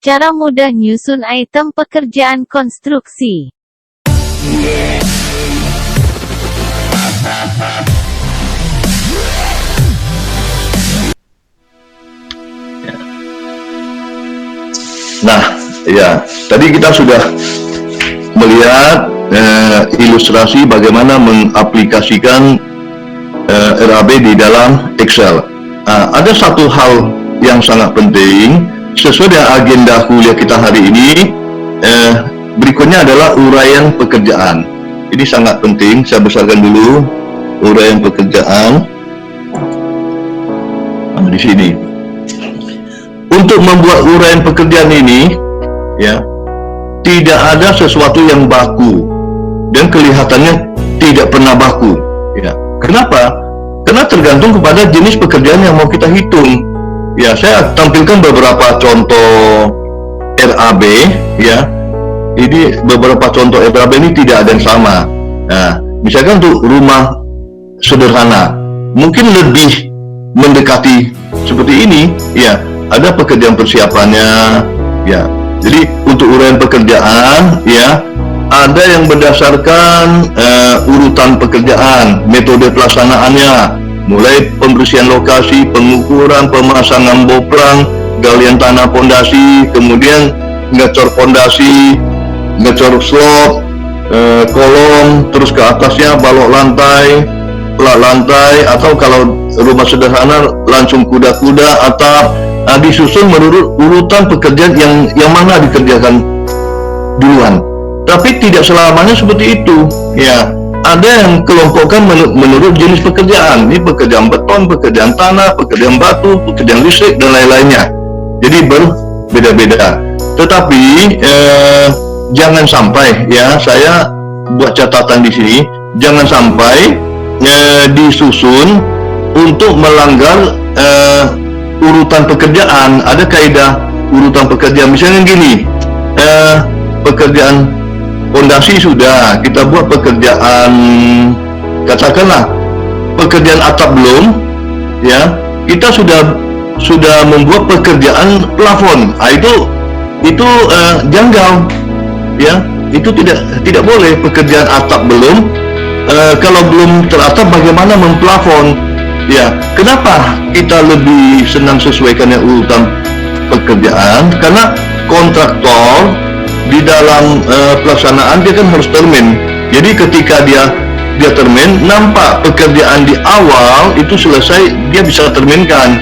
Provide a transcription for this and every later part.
Cara mudah nyusun item pekerjaan konstruksi. Nah, ya, tadi kita sudah melihat ilustrasi bagaimana mengaplikasikan RAB di dalam Excel. Ada satu hal yang sangat penting sesuai dengan agenda kuliah kita hari ini. Berikutnya adalah uraian pekerjaan. Ini sangat penting. Saya besarkan dulu uraian pekerjaan. Di sini. Untuk membuat uraian pekerjaan ini, ya, tidak ada sesuatu yang baku dan kelihatannya tidak pernah baku. Ya, kenapa? Karena tergantung kepada jenis pekerjaan yang mau kita hitung. Ya, saya tampilkan beberapa contoh RAB, ya. Ini beberapa contoh RAB ini tidak ada yang sama. Nah, misalkan untuk rumah sederhana, mungkin lebih mendekati seperti ini, ya. Ada pekerjaan persiapannya, ya. Jadi untuk uraian pekerjaan, ya, ada yang berdasarkan urutan pekerjaan, metode pelaksanaannya. Mulai pembersihan lokasi, pengukuran, pemasangan boplang, galian tanah pondasi, kemudian ngecor pondasi, ngecor slab, kolom, terus ke atasnya balok lantai, plat lantai, atau kalau rumah sederhana langsung kuda-kuda atap. Disusun menurut urutan pekerjaan yang mana dikerjakan duluan. Tapi tidak selamanya seperti itu, ya. Ada yang kelompokkan menurut jenis pekerjaan. Ini pekerjaan beton, pekerjaan tanah, pekerjaan batu, pekerjaan listrik, dan lain-lainnya. Jadi berbeda-beda. Tetapi jangan sampai, ya, saya buat catatan di sini, jangan sampai disusun untuk melanggar urutan pekerjaan. Ada kaidah urutan pekerjaan. Misalnya gini, pekerjaan pondasi sudah, kita buat pekerjaan, katakanlah pekerjaan atap belum, ya, kita sudah membuat pekerjaan plafon. Itu janggal, ya. Itu tidak boleh. Pekerjaan atap belum, kalau belum teratap bagaimana memplafon, ya. Kenapa kita lebih senang sesuaikan yang urutan pekerjaan? Karena kontraktor di dalam pelaksanaan dia kan harus termin. Jadi ketika dia termin, nampak pekerjaan di awal itu selesai, dia bisa terminkan.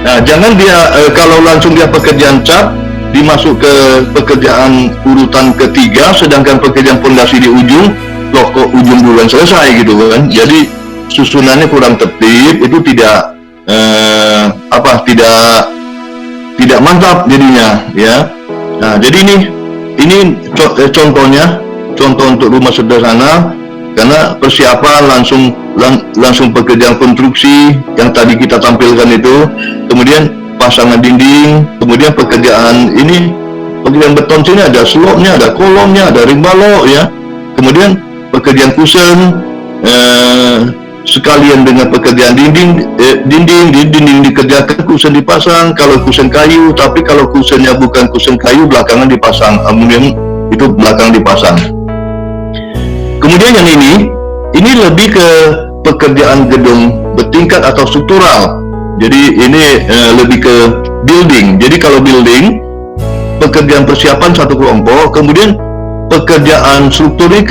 Nah, jangan dia kalau langsung dia pekerjaan cat dimasuk ke pekerjaan urutan ketiga, sedangkan pekerjaan pondasi di ujung, loh kok ujung duluan selesai gitu kan. Jadi susunannya kurang tertib, itu tidak tidak mantap jadinya, ya. Nah, jadi ini contohnya, contoh untuk rumah sederhana, karena persiapan langsung pekerjaan konstruksi yang tadi kita tampilkan itu, kemudian pasangan dinding, kemudian pekerjaan beton sini ada slopnya, ada kolomnya, ada ring balok, ya, kemudian pekerjaan kusen sekalian dengan pekerjaan dinding dikerjakan, kusen dipasang. Kalau kusen kayu, tapi kalau kusennya bukan kusen kayu, belakangan dipasang aluminium, itu belakang dipasang. Kemudian yang ini lebih ke pekerjaan gedung bertingkat atau struktural. Jadi ini lebih ke building. Jadi kalau building, pekerjaan persiapan satu kelompok, kemudian pekerjaan struktur ini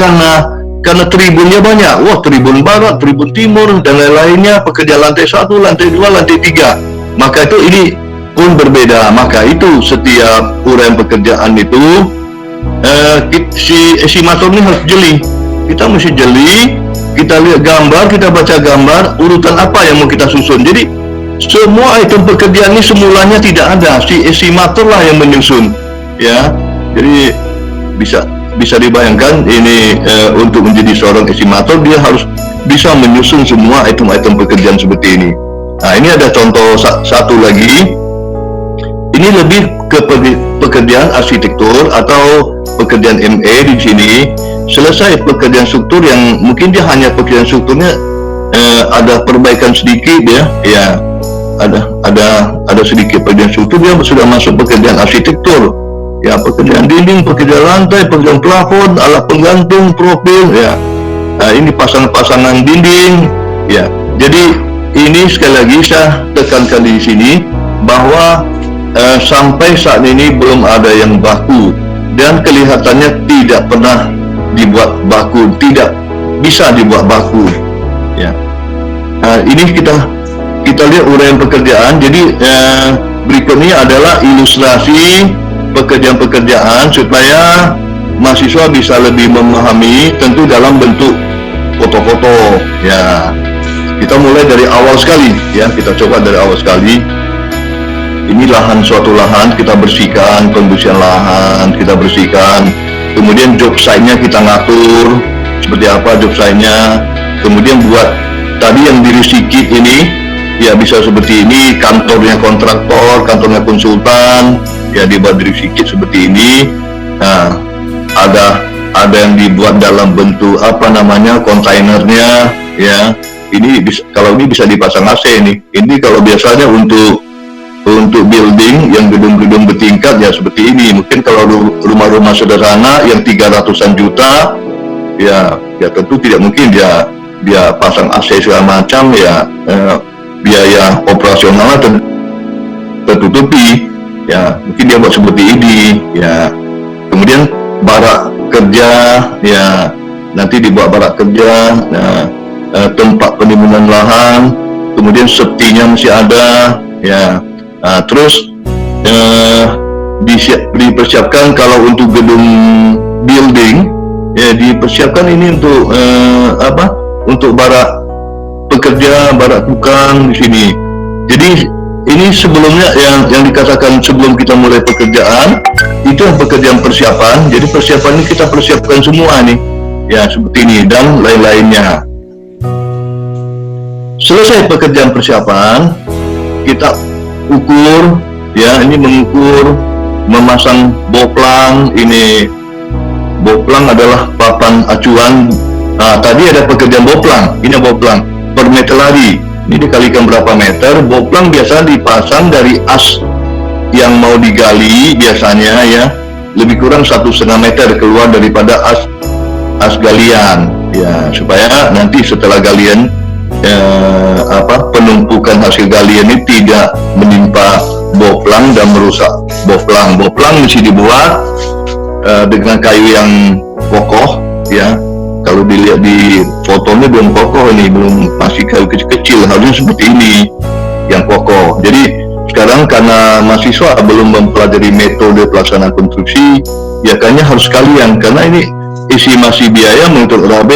karena tribunnya banyak, wah, tribun barat, tribun timur, dan lain-lainnya, pekerjaan lantai 1, lantai 2, lantai 3, maka itu ini pun berbeda. Maka itu setiap uraian pekerjaan itu si estimator ini harus jeli. Kita mesti jeli, kita lihat gambar, kita baca gambar, urutan apa yang mau kita susun. Jadi semua item pekerjaan ini semulanya tidak ada, si estimator lah yang menyusun, ya. Jadi bisa dibayangkan ini untuk menjadi seorang estimator, dia harus bisa menyusun semua item-item pekerjaan seperti ini. Nah, ini ada contoh satu lagi. Ini lebih ke pekerjaan arsitektur atau pekerjaan ME di sini. Selesai pekerjaan struktur yang mungkin dia hanya pekerjaan strukturnya ada perbaikan sedikit, ya ada sedikit pekerjaan struktur, dia sudah masuk pekerjaan arsitektur. ya, pekerjaan dinding, pekerjaan lantai, pekerjaan plafon, alat penggantung, profil, ya. Ini pasangan-pasangan dinding, ya. Jadi ini sekali lagi saya tekankan di sini bahwa sampai saat ini belum ada yang baku dan kelihatannya tidak pernah dibuat baku, tidak bisa dibuat baku, ya. Ini kita lihat uraian pekerjaan. Jadi berikutnya adalah ilustrasi pekerjaan-pekerjaan supaya mahasiswa bisa lebih memahami, tentu dalam bentuk foto-foto, ya. Kita mulai dari awal sekali, ya. Kita coba dari awal sekali. Ini suatu lahan kita bersihkan, pembersihan lahan kita bersihkan. Kemudian job site-nya kita ngatur seperti apa job site-nya. Kemudian buat tadi yang dirisiki ini, ya bisa seperti ini, kantornya kontraktor, kantornya konsultan, ya dibuat dirisiki seperti ini. Nah, ada yang dibuat dalam bentuk kontainernya, ya. Ini kalau ini bisa dipasang AC nih. Ini kalau biasanya untuk building yang gedung-gedung bertingkat, ya seperti ini. Mungkin kalau rumah-rumah sederhana yang 300-an juta, ya tentu tidak mungkin dia pasang AC segala macam, ya. Biaya operasionalnya tertutupi, ya. Mungkin dia buat seperti ini, ya. Kemudian barak kerja, ya, nanti dibuat barak kerja, nah, tempat penimbunan lahan, kemudian safety-nya masih ada, ya. Terus dipersiapkan kalau untuk gedung building, ya dipersiapkan ini untuk untuk barak pekerja, barak tukang di sini. Jadi ini sebelumnya yang dikatakan sebelum kita mulai pekerjaan itu yang pekerjaan persiapan. Jadi persiapan ini kita persiapkan semua nih, ya seperti ini dan lain-lainnya. Selesai pekerjaan persiapan, kita ukur, ya, ini mengukur, memasang boplang. Ini boplang adalah papan acuan. Tadi ada pekerjaan boplang, ini boplang per meter lari. Ini dikalikan berapa meter. Boplang biasa dipasang dari as yang mau digali, biasanya, ya, lebih kurang 1,5 meter keluar daripada as galian, ya, supaya nanti setelah galian penumpukan hasil galian ini tidak menimpa boplang dan merusak boplang. Boplang mesti dibuat dengan kayu yang kokoh, ya. Kalau dilihat di fotonya belum kokoh, ini belum, masih kayu kecil-kecil, harusnya seperti ini yang kokoh. Jadi sekarang karena mahasiswa belum mempelajari metode pelaksanaan konstruksi, ya kayaknya harus sekalian, karena ini estimasi biaya menurut RAB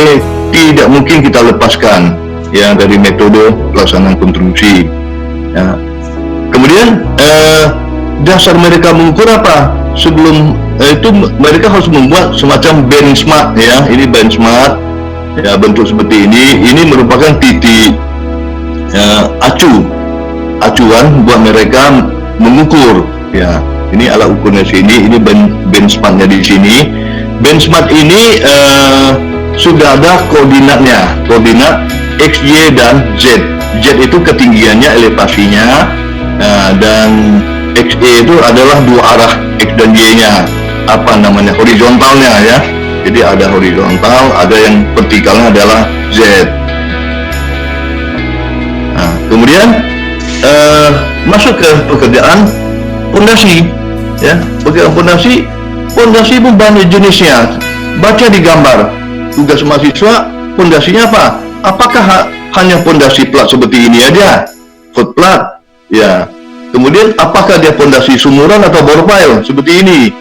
tidak mungkin kita lepaskan, ya, dari metode pelaksanaan konstruksi, ya. Kemudian dasar mereka mengukur apa? Sebelum itu mereka harus membuat semacam benchmark, ya. Ini benchmark, ya, bentuk seperti ini. Ini merupakan titik acuan buat mereka mengukur, ya. Ini alat ukurnya sini, ini benchmarknya di sini. Benchmark ini sudah ada koordinatnya, koordinat X, Y, dan Z. Z itu ketinggiannya, elevasinya, dan XE itu adalah dua arah X dan Y-nya, horizontalnya, ya. Jadi ada horizontal, ada yang vertikalnya adalah Z. Nah, kemudian masuk ke pekerjaan pondasi, ya. Pekerjaan pondasi pun banyak jenisnya. Baca di gambar. Tugas mahasiswa, pondasinya apa? Apakah hanya pondasi plat seperti ini aja, foot plat, ya. Kemudian apakah dia pondasi sumuran atau bor pile seperti ini,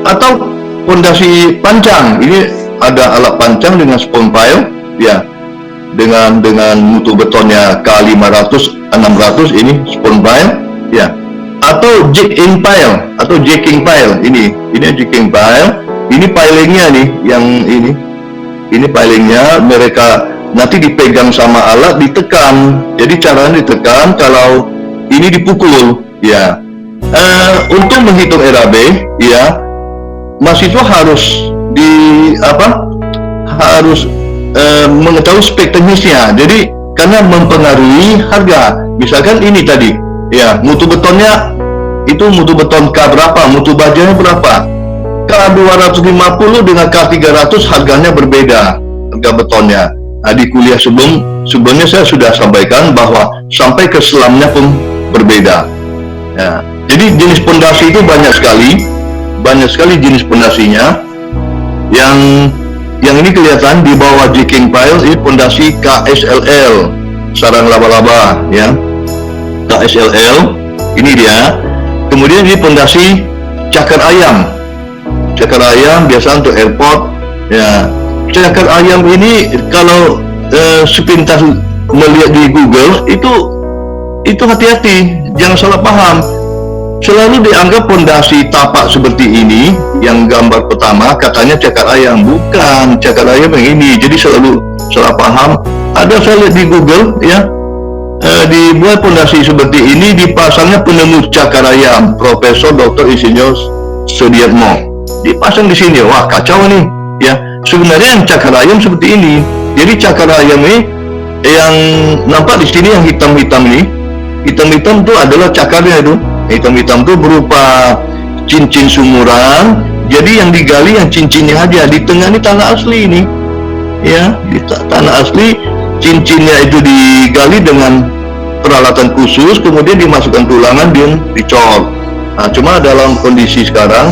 atau pondasi pancang? Ini ada alat pancang dengan spon pile, ya, dengan mutu betonnya K500 600, ini spon pile, ya, atau jack-in pile atau jacking pile. Ini jacking pile. Ini pilingnya nih, yang ini pilingnya. Mereka nanti dipegang sama alat, ditekan. Jadi caranya ditekan, kalau ini dipukul, ya. Untuk menghitung RAB, ya, mahasiswa harus mengetahui spek teknisnya. Jadi karena mempengaruhi harga. Misalkan ini tadi, ya, mutu betonnya itu mutu beton K berapa, mutu bajanya berapa. K250 dengan K300 harganya berbeda, harga betonnya. Nah, di kuliah sebelumnya saya sudah sampaikan bahwa sampai ke selamnya pun berbeda. Ya, jadi jenis pondasi itu banyak sekali jenis pondasinya. Yang ini kelihatan di bawah Jiking Pile ini pondasi KSLL, sarang laba-laba, ya. KSLL ini dia. Kemudian ini pondasi cakar ayam biasa untuk airport, ya. Cakar ayam ini kalau sepintas melihat di Google itu hati-hati, jangan salah paham. Selalu dianggap pondasi tapak seperti ini, yang gambar pertama katanya cakar ayam, bukan cakar ayam yang ini. Jadi selalu salah paham. Ada saya lihat di Google, ya, dibuat pondasi seperti ini, dipasangnya penemu cakar ayam, Profesor Dr. Insinyur Sudiatmo, dipasang di sini. Wah, kacau nih, ya. Sebenarnya yang cakar ayam seperti ini. Jadi cakar ayam ini yang nampak di sini yang hitam-hitam ini, hitam-hitam itu adalah cakarnya itu. Hitam-hitam itu berupa cincin sumuran. Jadi yang digali yang cincinnya aja. Di tengah ini tanah asli ini, ya, di tanah asli. Cincinnya itu digali dengan peralatan khusus, kemudian dimasukkan tulangan dan dicor. Nah, cuma dalam kondisi sekarang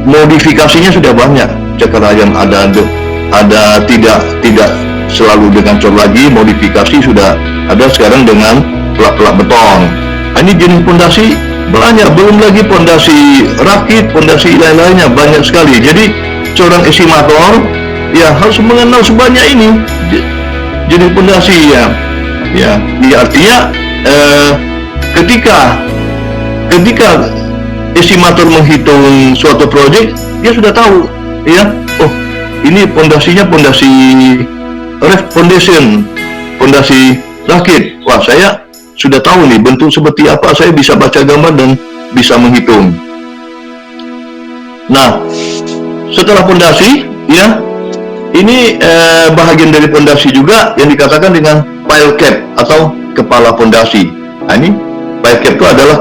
modifikasinya sudah banyak. Cakar ayam ada tidak selalu dengan cor lagi, modifikasi sudah ada sekarang dengan pelak-pelak beton. Nah, ini jenis pondasi banyak, belum lagi pondasi rakit, pondasi lain-lainnya banyak sekali. Jadi seorang estimator ya harus mengenal sebanyak ini jenis pondasi, ya. Artinya ketika estimator menghitung suatu proyek, dia sudah tahu, ya. Oh, ini pondasinya pondasi ref foundation, pondasi rakit. Wah, saya sudah tahu nih bentuk seperti apa, saya bisa baca gambar dan bisa menghitung. Nah, setelah pondasi, ya, ini bahagian dari pondasi juga yang dikatakan dengan pile cap atau kepala pondasi. Nah, ini pile cap itu adalah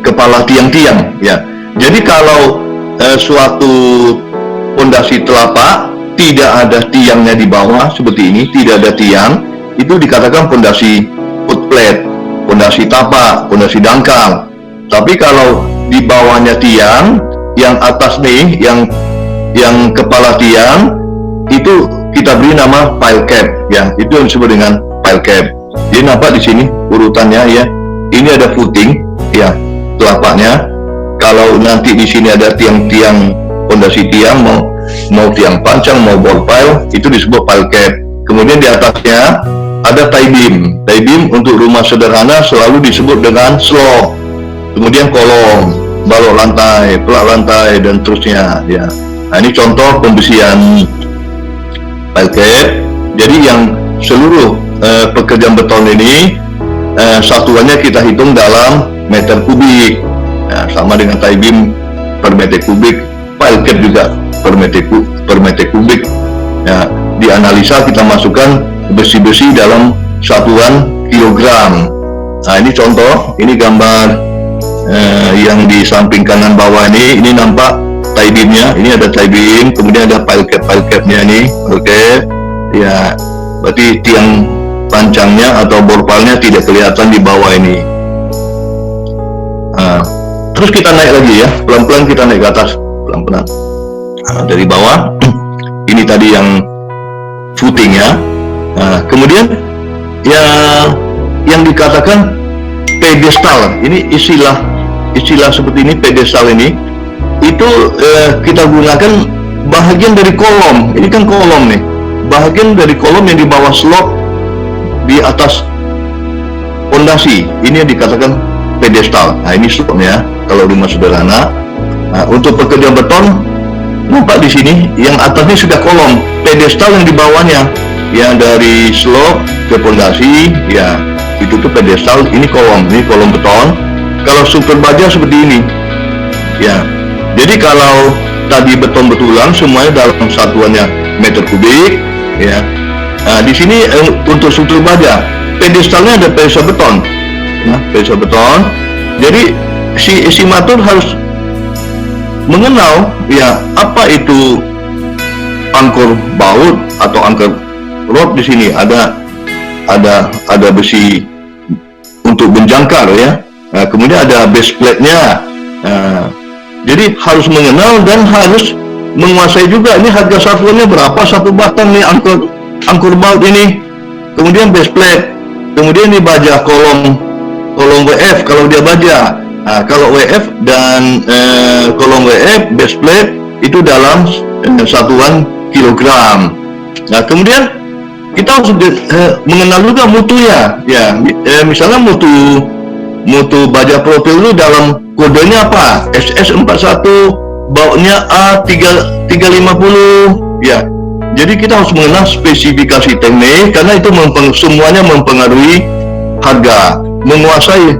kepala tiang-tiang, ya. Jadi kalau suatu pondasi telapak tidak ada tiangnya di bawah seperti ini, tidak ada tiang, itu dikatakan pondasi footplate, pondasi tapak, pondasi dangkal. Tapi kalau di bawahnya tiang, yang atas nih, yang kepala tiang, itu kita beri nama pile cap, ya. Itu yang disebut dengan pile cap. Jadi nampak di sini urutannya, ya. Ini ada footing, ya, telapaknya. Kalau nanti di sini ada tiang-tiang, pondasi tiang, mau tiang pancang, mau ball pile, itu disebut pile cap. Kemudian di atasnya ada tie beam. Tie beam untuk rumah sederhana selalu disebut dengan slope. Kemudian kolom, balok lantai, pelak lantai, dan terusnya, ya. Nah, ini contoh pembersihan pile cap. Jadi yang seluruh pekerjaan beton ini satuannya kita hitung dalam meter kubik. Nah, sama dengan tie beam per meter kubik, pile cap juga per meter kubik. Ya, dianalisa kita masukkan besi-besi dalam satuan kilogram. Nah, ini contoh, ini gambar yang di samping kanan bawah ini nampak tie beamnya. Ini ada tie beam, kemudian ada pile capnya ini, oke. Ya, berarti tiang pancangnya atau borpalnya tidak kelihatan di bawah ini. Nah, terus kita naik lagi, ya, pelan-pelan kita naik ke atas, pelan-pelan. Nah, dari bawah, ini tadi yang footingnya. Nah, kemudian ya yang dikatakan pedestal, ini istilah seperti ini, pedestal ini itu kita gunakan bahagian dari kolom. Ini kan kolom nih, bahagian dari kolom yang di bawah slope di atas pondasi, ini yang dikatakan pedestal. Nah, ini slope-nya kalau rumah sederhana. Nah, untuk pekerjaan beton nampak di sini yang atasnya sudah kolom, pedestal yang di bawahnya, yang dari slope ke pondasi, ya, itu tuh pedestal. Ini kolom beton. Kalau struktur baja seperti ini, ya. Jadi kalau tadi beton betulan semuanya dalam satuannya meter kubik, ya. Nah, di sini untuk struktur baja, pedestalnya ada pedestal beton, ya, pedestal beton. Jadi si estimator harus mengenal ya apa itu angkor baut atau angkor rod. Di sini ada besi untuk menjangkar ya. Kemudian ada base plate-nya. Jadi harus mengenal dan harus menguasai juga ini harga satuannya berapa satu batang nih angkor baut ini. Kemudian base plate, kemudian ini baja kolom WF kalau dia baja. Kalau WF dan kolom WF base plate itu dalam satuan kilogram. Nah, kemudian kita harus mengenal juga mutunya. Ya, misalnya mutu baja profil itu dalam kodenya apa? SS41, bautnya A350. Ya. Jadi kita harus mengenal spesifikasi teknik karena itu semuanya mempengaruhi harga. Menguasai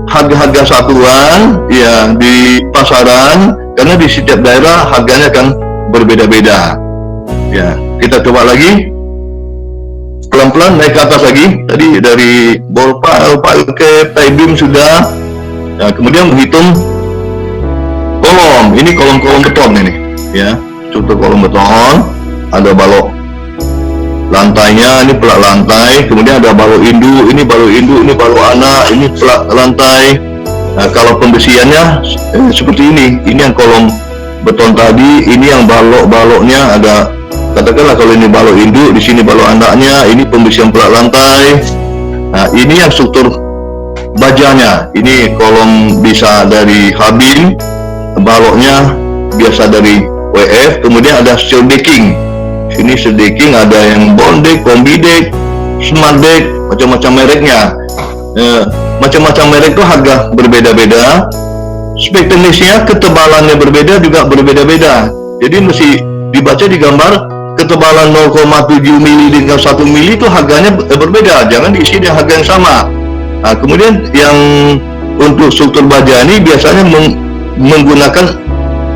harga-harga satuan ya di pasaran karena di setiap daerah harganya kan berbeda-beda. Ya, kita coba lagi pelan-pelan naik ke atas lagi. Tadi dari ball pile cap, tie beam sudah. Ya, kemudian menghitung kolom. Ini kolom-kolom beton ini ya. Struktur kolom beton, ada balok lantainya, ini pelak lantai, kemudian ada balok induk, ini balok induk, ini balok anak, ini pelak lantai. Nah, kalau pembesiannya seperti ini yang kolom beton tadi, ini yang baloknya ada, katakanlah kalau ini balok induk, di sini balok anaknya, ini pembesian pelak lantai. Nah, ini yang struktur bajanya, ini kolom bisa dari Habin, baloknya biasa dari WF, kemudian ada steel decking. Ini steel decking ada yang bond deck, combi deck, smart deck, macam-macam mereknya. Macam-macam merek itu harga berbeda-beda. Spek teknisnya, ketebalannya berbeda juga berbeda-beda. Jadi mesti dibaca di gambar ketebalan 0,7 mili dengan 1 mili itu harganya berbeda. Jangan diisi dengan harga yang sama. Nah, kemudian yang untuk struktur baja ini biasanya menggunakan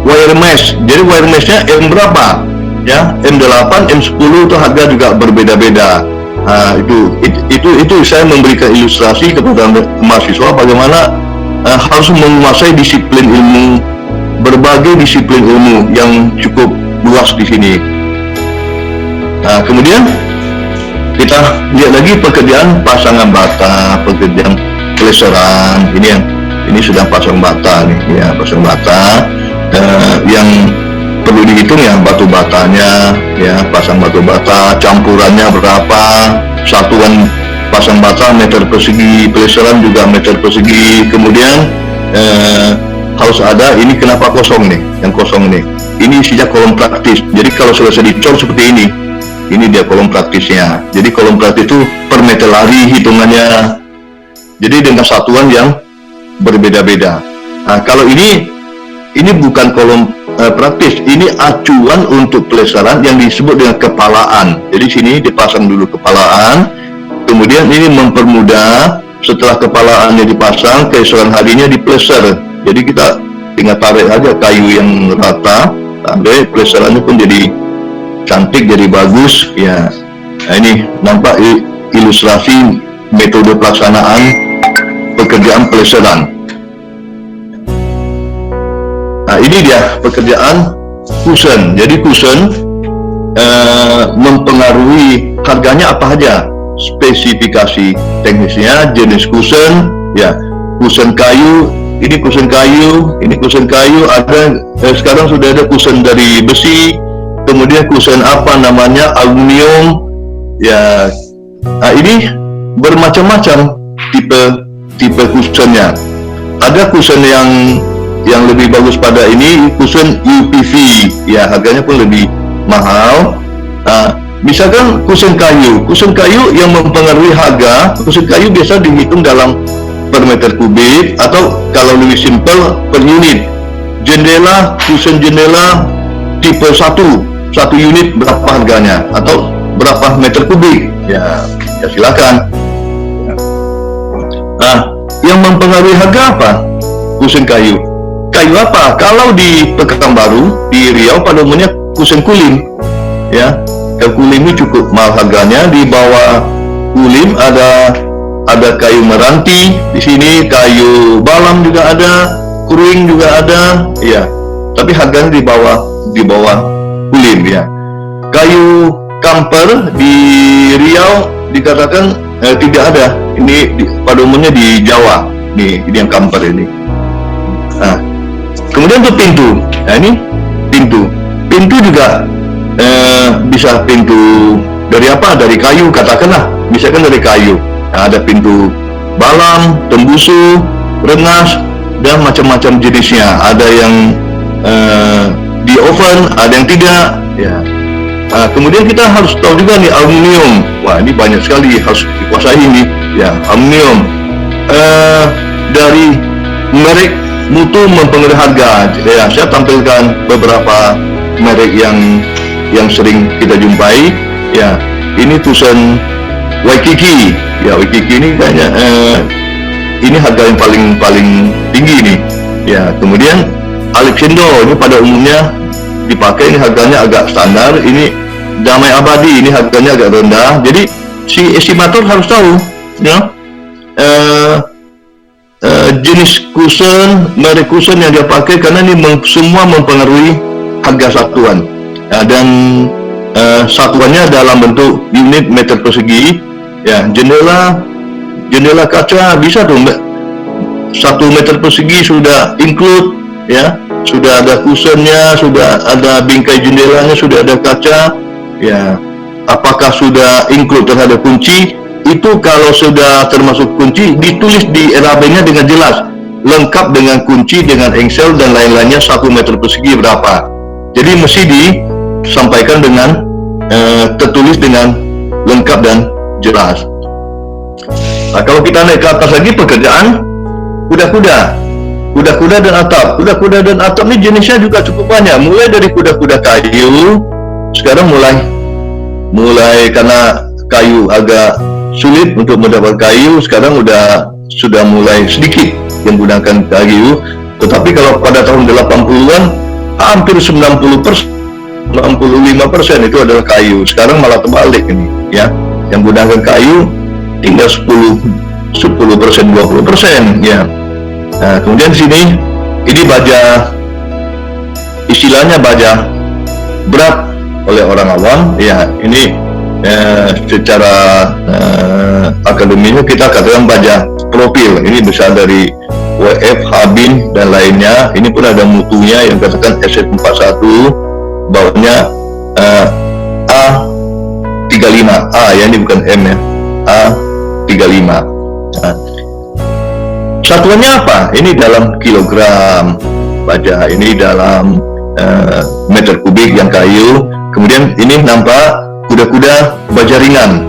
wire mesh. Jadi wire meshnya M berapa? Ya, M8, M10 itu harga juga berbeda-beda. Nah, itu saya memberikan ilustrasi kepada mahasiswa bagaimana harus menguasai disiplin ilmu, berbagai disiplin ilmu yang cukup luas di sini. Nah, kemudian kita lihat lagi pekerjaan pasangan bata, pekerjaan peleseran. Ini sudah pasang bata nih, ya pasang bata. Yang perlu dihitung ya batu batanya, ya pasang batu bata, campurannya berapa, satuan pasang bata meter persegi, peleseran juga meter persegi. Kemudian harus ada, ini kenapa kosong nih, yang kosong nih, ini isinya kolom praktis. Jadi kalau selesai dicor seperti ini dia kolom praktisnya. Jadi kolom praktis itu per meter lari hitungannya, jadi dengan satuan yang berbeda-beda. Nah, kalau ini bukan kolom praktis, ini acuan untuk peleseran yang disebut dengan kepalaan. Jadi sini dipasang dulu kepalaan, kemudian ini mempermudah setelah kepalaannya dipasang, keesokan harinya dipeleser. Jadi kita tinggal tarik aja kayu yang rata, tarik, peleserannya pun jadi cantik, jadi bagus ya. Nah, ini nampak ilustrasi metode pelaksanaan pekerjaan peleseran. Nah, ini dia pekerjaan kusen. Jadi kusen mempengaruhi harganya apa aja, spesifikasi teknisnya, jenis kusen, ya kusen kayu, ini kusen kayu, ini kusen kayu. Ada sekarang sudah ada kusen dari besi, kemudian kusen apa namanya aluminium, ya. Nah, ini bermacam-macam tipe kusennya. Ada kusen yang lebih bagus pada ini kusen UPV, ya harganya pun lebih mahal. Nah, misalkan kusen kayu yang mempengaruhi harga, kusen kayu biasa dihitung dalam per meter kubik atau kalau lebih simpel per unit. Kusen jendela tipe 1 unit berapa harganya atau berapa meter kubik, ya silakan. Nah, yang mempengaruhi harga apa? Kusen kayu apa? Kalau di Pekanbaru, di Riau pada umumnya kusen kulim, ya. Kulim ini cukup mahal harganya. Di bawah kulim ada kayu meranti, di sini kayu balam juga ada, kruing juga ada, ya. Tapi harganya di bawah kulim, ya. Kayu kamper di Riau dikatakan tidak ada. Ini pada umumnya di Jawa. Ini yang kamper ini. Nah, kemudian untuk pintu. Nah, ini pintu. Pintu juga bisa pintu dari apa? Dari kayu, katakanlah. Misalkan dari kayu. Nah, ada pintu balam, tembusu, rengas, dan macam-macam jenisnya. Ada yang di oven, ada yang tidak. Ya. Nah, kemudian kita harus tahu juga nih aluminium. Wah, ini banyak sekali harus dikuasai ini. Ya, aluminium. Dari merek mutu mempengaruhi harga. Ya, saya tampilkan beberapa merek yang sering kita jumpai. Ya, ini Tucson Waikiki. Ya, Waikiki ini kayaknya ini harga yang paling tinggi nih. Ya, kemudian Alexindo ini pada umumnya dipakai, ini harganya agak standar. Ini Damai Abadi, ini harganya agak rendah. Jadi si estimator harus tahu, ya, jenis cushion, merek cushion yang dia pakai, karena ini semua mempengaruhi harga satuan. Dan satuannya dalam bentuk unit meter persegi. Ya, jendela kaca bisa tuh 1 meter persegi sudah include, ya, sudah ada cushionnya, sudah ada bingkai jendelanya, sudah ada kaca. Ya, apakah sudah include terhadap kunci? Itu kalau sudah termasuk kunci, ditulis di RAB-nya dengan jelas, lengkap dengan kunci, dengan engsel dan lain-lainnya 1 meter persegi berapa. Jadi mesti disampaikan dengan tertulis dengan lengkap dan jelas. Nah, kalau kita naik ke atas lagi, pekerjaan kuda-kuda dan atap. Kuda-kuda dan atap ini jenisnya juga cukup banyak, mulai dari kuda-kuda kayu. Sekarang mulai karena kayu agak sulit untuk mendapat kayu, sekarang sudah mulai sedikit yang menggunakan kayu. Tetapi kalau pada tahun 80-an hampir 95% itu adalah kayu. Sekarang malah terbalik ini, ya. Yang menggunakan kayu tinggal 10%, 20%, ya. Nah, kemudian di sini ini baja, istilahnya baja berat oleh orang awam, ya. Ini secara akademinya kita katakan baja profil. Ini bisa dari WF, Habin dan lainnya. Ini pun ada mutunya yang katakan SF41, bawahnya A35, A ya, ini bukan M ya, A35. Nah, satuannya apa? Ini dalam kilogram baja, ini dalam meter kubik yang kayu. Kemudian ini nampak kuda-kuda baja ringan.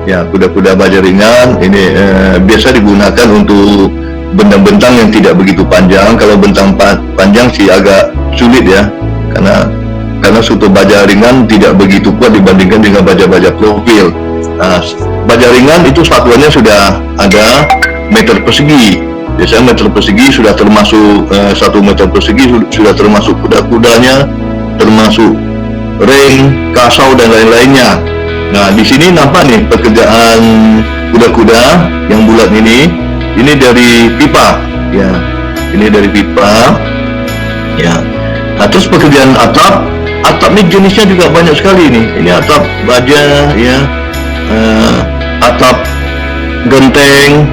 Ya, kuda-kuda baja ringan ini biasa digunakan untuk bentang-bentang yang tidak begitu panjang. Kalau bentang panjang sih agak sulit ya, karena suatu baja ringan tidak begitu kuat dibandingkan dengan baja-baja profil. Nah, baja ringan itu satuannya sudah ada meter persegi. Biasanya meter persegi sudah termasuk 1 meter persegi sudah termasuk kuda-kudanya, termasuk ring, kasau dan lain-lainnya. Nah, di sini nampak nih pekerjaan kuda-kuda yang bulat ini dari pipa, ya. Ini dari pipa, ya. Nah, terus pekerjaan atap ini jenisnya juga banyak sekali nih. Ini atap baja, ya. Atap genteng,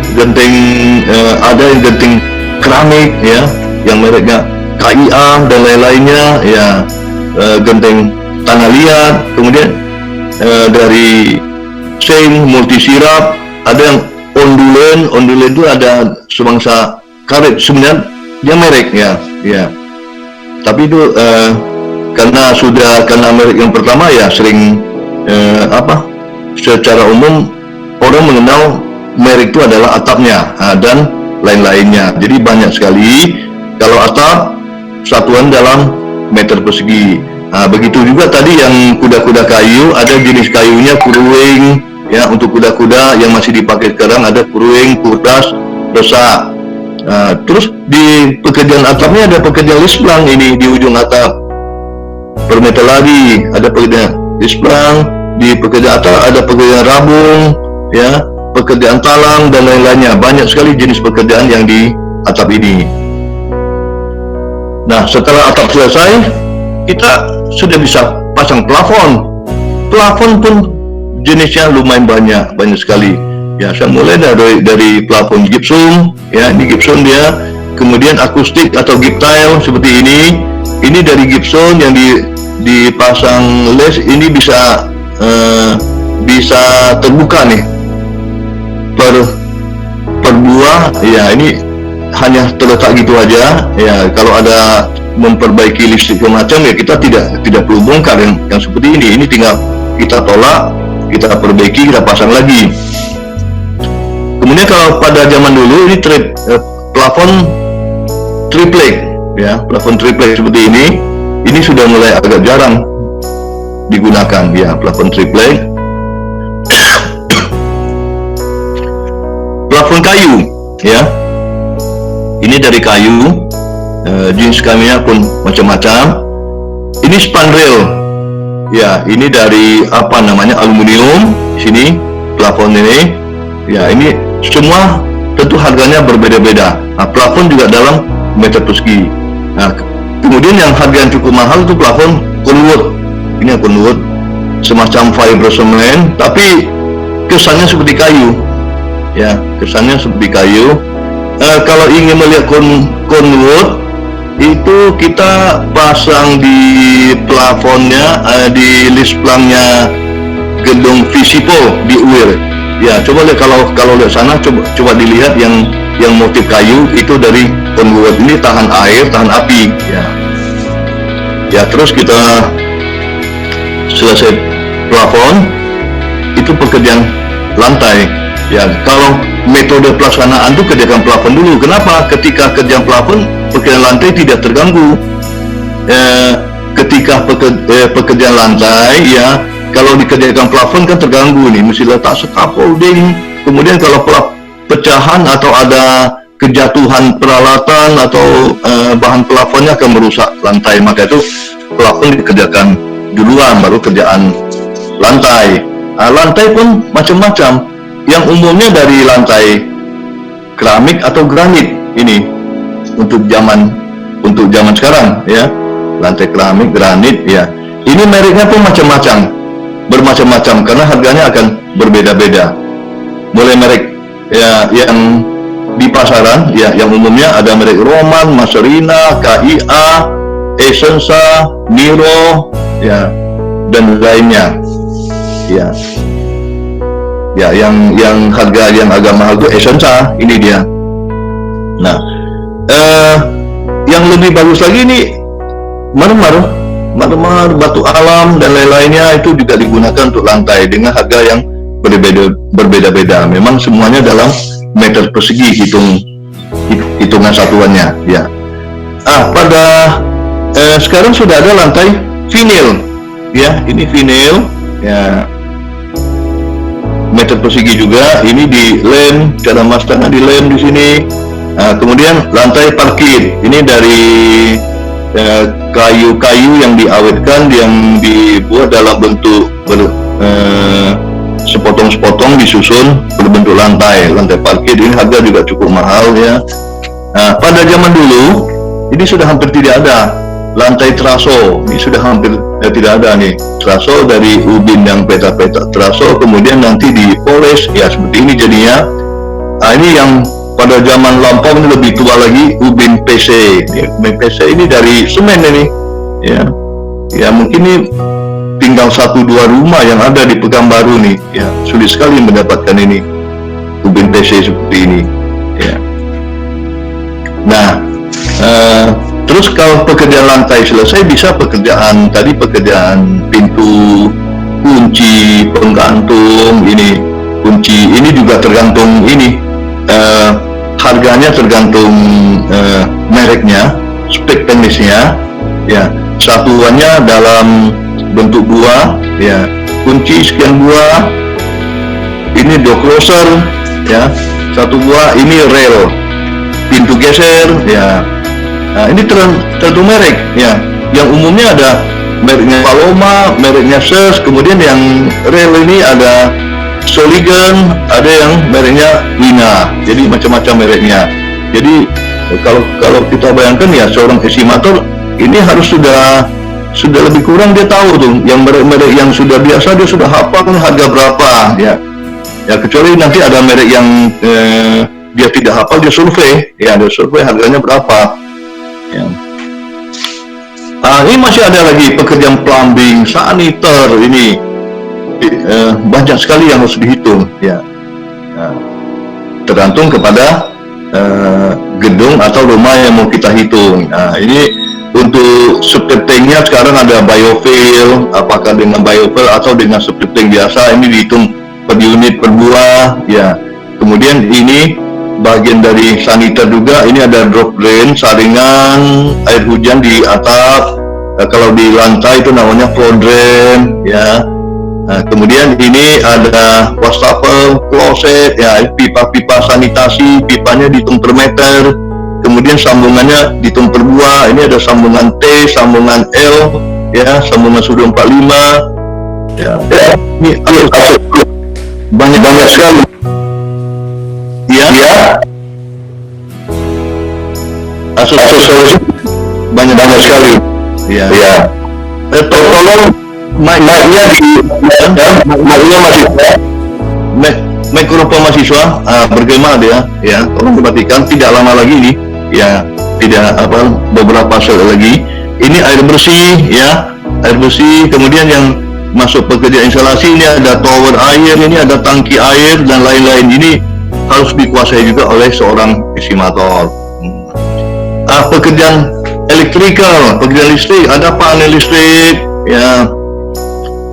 ada yang genteng keramik, ya, yang mereknya KIA dan lain-lainnya, ya. Genteng tanah liat, kemudian dari seng, multi sirap, ada yang ondulen itu ada sebangsa karet, sebenarnya dia merek, ya. Tapi itu karena merek yang pertama ya sering secara umum orang mengenal merek itu adalah atapnya, dan lain-lainnya. Jadi banyak sekali. Kalau atap satuan dalam meter persegi. Nah, begitu juga tadi yang kuda-kuda kayu, ada jenis kayunya kruing, ya, untuk kuda-kuda yang masih dipakai sekarang ada kruing, kurdas, resak. Nah, terus di pekerjaan atapnya ada pekerjaan lisplang ini di ujung atap. Per meter lagi ada pekerjaan lisplang, di pekerjaan atap ada pekerjaan rabung, ya, pekerjaan talang dan lain-lainnya. Banyak sekali jenis pekerjaan yang di atap ini. Nah, setelah atap selesai, kita sudah bisa pasang plafon. Plafon pun jenisnya lumayan banyak sekali. Ya, saya mulai dari plafon gypsum, ya, ini gypsum dia, kemudian akustik atau gyp tile seperti ini. Ini dari gypsum yang dipasang les, ini bisa terbuka nih per buah. Ya, ini hanya terletak gitu aja. Ya, kalau ada memperbaiki listrik macam ya kita tidak perlu bongkar yang seperti ini. Ini tinggal kita tolak, kita perbaiki, kita pasang lagi. Kemudian kalau pada zaman dulu ini plafon triplek, ya, plafon triplek seperti ini sudah mulai agak jarang digunakan, ya, plafon triplek. Plafon kayu, ya, ini dari kayu, jenis kayunya pun macam-macam. Ini spanrail, ya, ini dari aluminium. Sini plafon ini, ya, ini semua tentu harganya berbeda-beda. Nah, plafon juga dalam meter persegi. Nah, kemudian yang harga yang cukup mahal itu plafon conwood. Ini conwood, semacam fiber cement, tapi kesannya seperti kayu. Ya, kesannya seperti kayu. Kalau ingin melihat conwood, itu kita pasang di plafonnya, di list plannya gedung Visipo di UIR. Ya, coba lihat kalau lihat sana, coba dilihat yang motif kayu itu dari conwood. Ini tahan air, tahan api, ya. Ya, terus kita selesai plafon, itu pekerjaan lantai. Ya, kalau metode pelaksanaan itu kerjakan plafon dulu. Kenapa? Ketika kerjaan plafon, pekerjaan lantai tidak terganggu. Ketika pekerjaan lantai, ya, kalau dikerjakan plafon kan terganggu nih, mesti letak scaffolding. Kemudian kalau pecahan atau ada kejatuhan peralatan atau bahan plafonnya akan merusak lantai, maka itu plafon dikerjakan duluan, baru kerjaan lantai. Lantai pun macam-macam. Yang umumnya dari lantai keramik atau granit ini untuk zaman sekarang, ya, lantai keramik, granit, ya. Ini mereknya pun bermacam-macam karena harganya akan berbeda-beda. Mulai merek, ya, yang di pasaran, ya, yang umumnya ada merek Roman, Maserina, KIA, Essensa, Miro, ya, dan lainnya. Ya. Ya, yang harga yang agak mahal itu Essensa, ini dia. Nah, yang lebih bagus lagi ini marmer, batu alam dan lain-lainnya, itu juga digunakan untuk lantai dengan harga yang berbeda-beda. Memang semuanya dalam meter persegi hitungan satuannya, ya. Pada sekarang sudah ada lantai vinil, ya, ini vinil, ya, meter persegi juga. Ini di lem, cara masaknya di lem di sini. Kemudian lantai parkir, ini dari kayu-kayu yang diawetkan, yang dibuat dalam bentuk sepotong-sepotong disusun berbentuk lantai parkir. Ini harga juga cukup mahal, ya. Pada zaman dulu ini sudah hampir tidak ada lantai teraso. Ini sudah hampir tidak ada nih teraso, dari ubin yang peta-peta teraso, kemudian nanti dipoles, ya, seperti ini jadinya. Ini yang pada zaman lampau ini lebih tua lagi, ubin PC. Ubin PC ini dari semen ini, ya. Ya, mungkin ini tinggal 1-2 rumah yang ada di Pekanbaru nih, ya. Sulit sekali mendapatkan ini ubin PC seperti ini, ya. Nah, terus kalau pekerjaan lantai selesai, bisa pekerjaan pintu, kunci, penggantung. Ini kunci, ini juga tergantung ini, harganya tergantung mereknya, spek teknisnya, ya. Satuannya dalam bentuk buah, ya, kunci sekian buah, ini door closer, ya, 1 buah, ini rel, pintu geser, ya. Nah, ini tergantung merek, ya. Yang umumnya ada mereknya Paloma, mereknya Ses, kemudian yang rel ini ada Soligen, ada yang mereknya Wina. Jadi macam-macam mereknya. Jadi Kalau kita bayangkan ya, seorang estimator ini harus sudah lebih kurang dia tahu tuh, yang merek-merek yang sudah biasa dia sudah hafal harga berapa ya. Ya kecuali nanti ada merek yang dia tidak hafal, dia survei harganya berapa ya. Ini masih ada lagi pekerjaan plumbing, saniter, ini banyak sekali yang harus dihitung ya. Tergantung kepada gedung atau rumah yang mau kita hitung. Ini untuk septic tanknya sekarang ada biofuel, apakah dengan biofuel atau dengan septic tank biasa, ini dihitung per unit per buah ya. Kemudian ini bagian dari saniter juga, ini ada drop drain, saringan air hujan di atap, kalau di lantai itu namanya floor drain ya. Kemudian ini ada wastafel, kloset ya, pipa-pipa sanitasi, pipanya dihitung per meter. Kemudian sambungannya dihitung per buah. Ini ada sambungan T, sambungan L ya, sambungan sudah 45 ya. Ini banyak sekali ya. Asosiasi banyak sekali ya. Tolong mic-nya masih mikrofon mahasiswa bagaimana dia ya, tolong perhatikan, tidak lama lagi ini ya, tidak beberapa saat lagi ini air bersih ya, air bersih. Kemudian yang masuk pekerjaan instalasi, ini ada tower air, ini ada tangki air dan lain-lain. Ini harus dikuasai juga oleh seorang estimator. Pekerjaan elektrikal, pekerjaan listrik, ada panel listrik ya.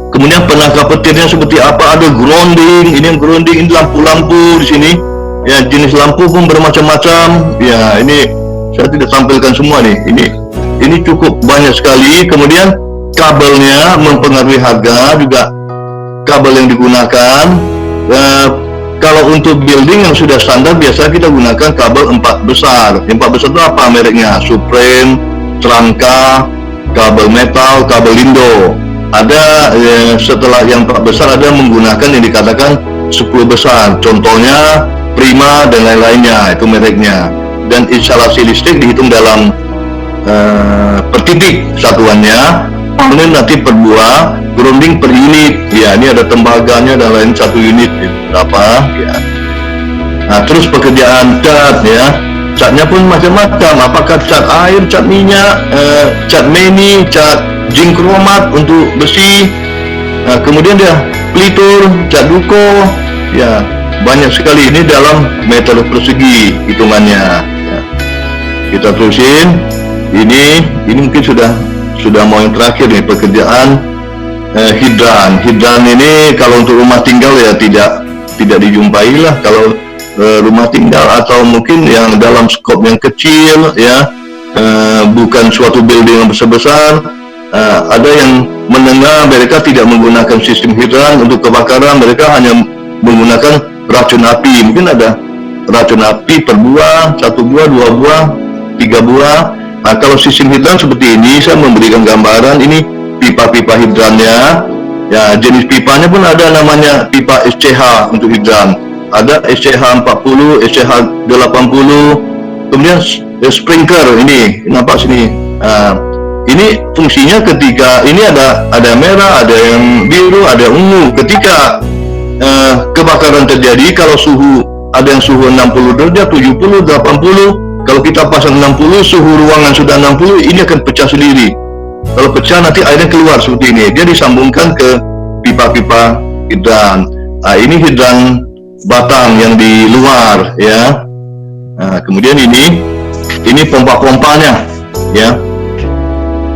Kemudian penangkap petirnya seperti apa, ada grounding, ini yang grounding, ini lampu-lampu di sini ya, jenis lampu pun bermacam-macam ya. Ini saya tidak tampilkan semua nih, ini cukup banyak sekali. Kemudian kabelnya mempengaruhi harga juga, kabel yang digunakan. Kalau untuk building yang sudah standar, biasa kita gunakan kabel 4 besar. 4 besar itu apa mereknya? Supreme, Trangka, kabel metal, kabel Lindo. Ada setelah yang 4 besar ada menggunakan yang dikatakan 10 besar, contohnya Prima dan lain-lainnya, itu mereknya. Dan instalasi listrik dihitung dalam per titik satuannya, panel nanti per buah, grounding per unit ya. Ini ada tembaganya dan lain, 1 unit berapa ya. Terus pekerjaan cat ya, catnya pun macam-macam, apakah cat air, cat minyak, cat meni, cat zinc kromat untuk besi, kemudian dia pelitur, cat duko ya, banyak sekali. Ini dalam meter persegi hitungannya ya. Kita terusin, ini mungkin sudah mau yang terakhir nih, pekerjaan hidran ini kalau untuk rumah tinggal ya tidak dijumpai lah. Kalau rumah tinggal atau mungkin yang dalam skop yang kecil ya, bukan suatu building yang besar-besar, ada yang menengah, mereka tidak menggunakan sistem hidran untuk kebakaran, mereka hanya menggunakan racun api. Mungkin ada racun api per buah, 1 buah, 2 buah, 3 buah. Kalau sistem hidran seperti ini, saya memberikan gambaran. Ini pipa-pipa hidrannya ya, jenis pipanya pun ada namanya pipa SCH untuk hidran, ada SCH 40, SCH 80. Kemudian sprinkler, ini nampak sini. Ini fungsinya ketika ini ada merah, ada yang biru, ada yang ungu. Ketika kebakaran terjadi, kalau suhu ada yang suhu 60 derajat, 70, 80. Kalau kita pasang 60, suhu ruangan sudah 60, ini akan pecah sendiri. Kalau pecah nanti airnya keluar seperti ini. Dia disambungkan ke pipa-pipa hidran. Ini hidran batang yang di luar ya. Kemudian ini pompa-pompanya ya.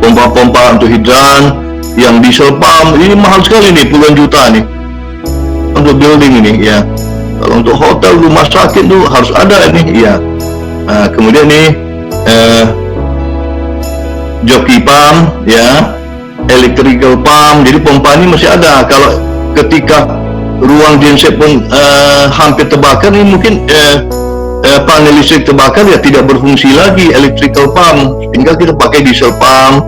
Pompa-pompa untuk hidran yang diesel pump, ini mahal sekali nih, puluhan juta nih untuk building ini ya. Kalau untuk hotel, rumah sakit tuh harus ada ini ya. Kemudian nih joki pump ya, electrical pump. Jadi pompa ini masih ada. Kalau ketika ruang genset pun hampir terbakar, ini mungkin panel listrik terbakar ya, tidak berfungsi lagi electrical pump, tinggal kita pakai diesel pump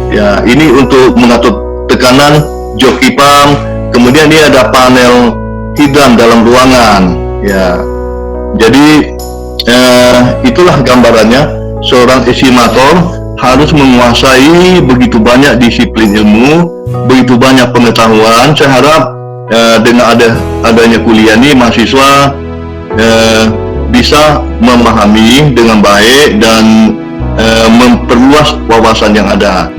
ya. Ini untuk mengatur tekanan, joki pump. Kemudian ini ada panel hidran dalam ruangan ya. Jadi itulah gambarannya. Seorang estimator harus menguasai begitu banyak disiplin ilmu, begitu banyak pengetahuan. Saya harap dengan adanya kuliah ini, mahasiswa bisa memahami dengan baik dan memperluas wawasan yang ada.